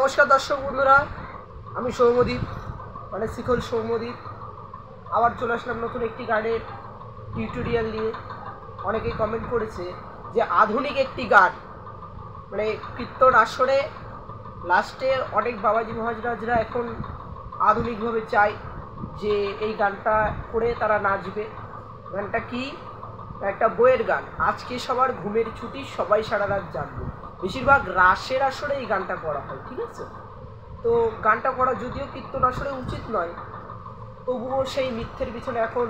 নমস্কার দর্শক বন্ধুরা, আমি সৌম্যদীপ মানে শিখল সৌম্যদীপ আবার চলে আসলাম নতুন একটি গানের টিউটোরিয়াল নিয়ে। অনেকেই কমেন্ট করেছে যে আধুনিক একটি গান মানে কীর্তন আসরে লাস্টে অনেক বাবাজি মহারাজরা এখন আধুনিকভাবে চায় যে এই গানটা করে তারা নাচবে। গানটা কি? একটা বইয়ের গান। আজকে সবার ঘুমের ছুটি, সবাই সারা রাত জানবে। বেশিরভাগ রাসের আসরে এই গানটা করা হয়, ঠিক আছে? তো গানটা করা যদিও কীর্তন আসরে উচিত নয়, তবুও সেই মিথ্যের পিছনে এখন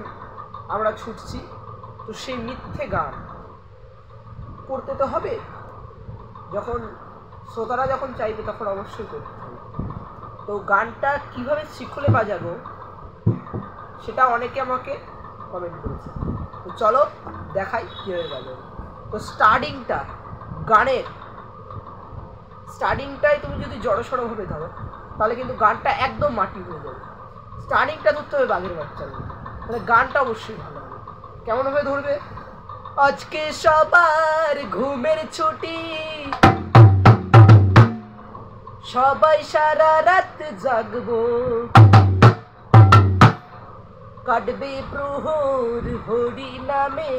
আমরা ছুটছি। তো সেই মিথ্যে গান করতে তো হবে, যখন শ্রোতারা যখন চাইবে তখন অবশ্যই করতে হবে। তো গানটা কিভাবে শিখলে বাজাবো সেটা অনেকে আমাকে কমেন্ট করেছে। তো চলো দেখাই কীভাবে বাজাবো। তো গানের স্টার্টিংটাই তুমি যদি জড়সড়ভাবে ধরো তাহলে কিন্তু গানটা একদম মাটি হয়ে যাবে। স্টার্টিংটা ধরতে হবে বাঘের বাচ্চার মতো, তাহলে গানটা অবশ্যই ভালো হবে। কেমনভাবে ধরবে? আজকে সবার ঘুমের ছুটি, সবাই সারা রাত জাগবো, কাটবে প্রহর হরি নামে,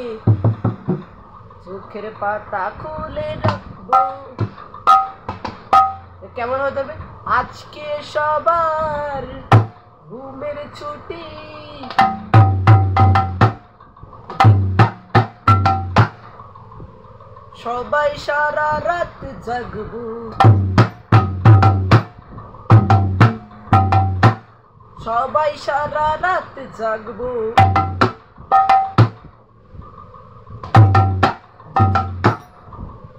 চোখের পাতা খুলে রাখবো। কেমন হতে হবে? আজকে সবার ঘুমের ছুটি, সবাই সারা রাত জাগবো, সবাই সারা রাত জাগবো,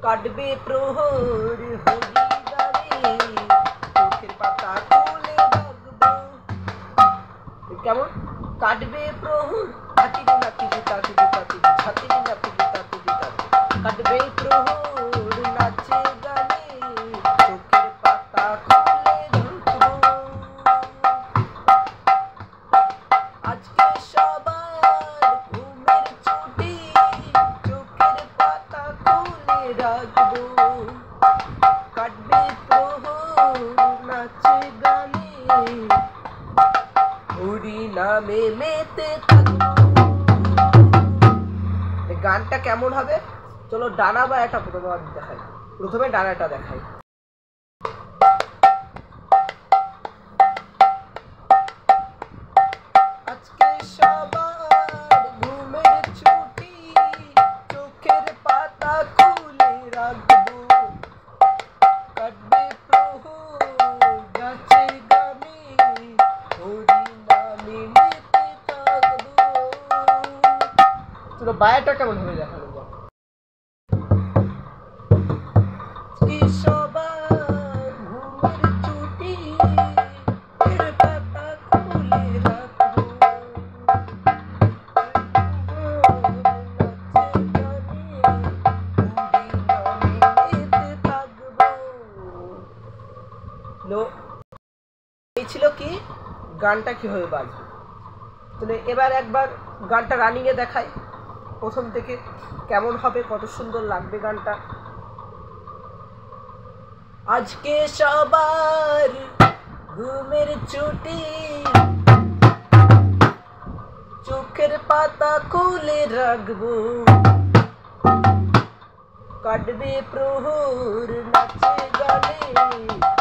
কাটবে প্রহর হরি নামে, চোখের পাতা খুলে রাখবো। কেমন? কাটবে প্রহর কাটিবি নাচিবি তাতিবি তাতিবি ছাতিবি নাচিবি তাতিবি তাতি, কাটবে প্রহর নাচে গানে, চোখের পাতা খুলে রাখবো। আজকে সবার ঘুমের ছুটি, চোখের পাতা খুলে রাখবো, কাটবে প্রহর নাচে গানে, হরি নামে মেতে থাকবো। গানটা কেমন হবে? চলো ডানা বা এটা দেখাই। প্রথমে ডানাটা দেখাই। আজকে সবার ঘুমের ছুটি, চোখের পাতা খুলে রাখবো, কাটবে প্রহর গাছে গানে, হরি নামে মেতে থাকবো। চলো বায়াটা কেমন হবে দেখানো যাক। কি সবার ঘুমের ছুটি, চোখের পাতা খুলে রাখবো, এই ছিল কি গানটা কিভাবে বাজবে। তাহলে এবার একবার গানটা রানিং এ দেখাই প্রথম থেকে, কেমন হবে, কত সুন্দর লাগবে গানটা। আজকে সবার ঘুমের ছুটি, চোখের পাতা খুলে রাখবো, কাটবে প্রহর নাচে গানে,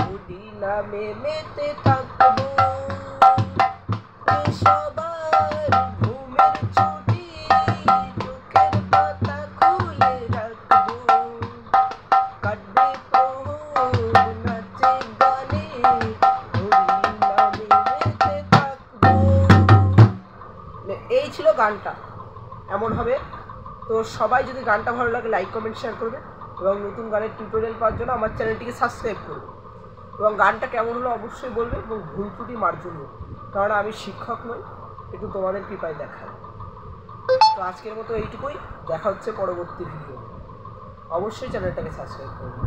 হরি নামে মেতে থাকবো। সবার ঘুমের ছুটি, চোখের পাতা খুলে রাখবো, কাটবে প্রহর নাচে গানে, হরি নামে মেতে থাকবো। এই ছিল গানটা, এমন হবে। তো সবাই যদি গানটা ভালো লাগে লাইক কমেন্ট শেয়ার করবে, এবং নতুন গানের টিউটোরিয়াল পাওয়ার জন্য আমার চ্যানেলটিকে সাবস্ক্রাইব করবে, এবং গানটা কেমন হলো অবশ্যই বলবে, এবং ভুল ত্রুটি মার্জন করবে, কারণ আমি শিক্ষক নই, একটু তোমাদের কৃপায় দেখাই। তো আজকের মতো এইটুকুই, দেখা হচ্ছে পরবর্তী ভিডিও। অবশ্যই চ্যানেলটাকে সাবস্ক্রাইব করবে।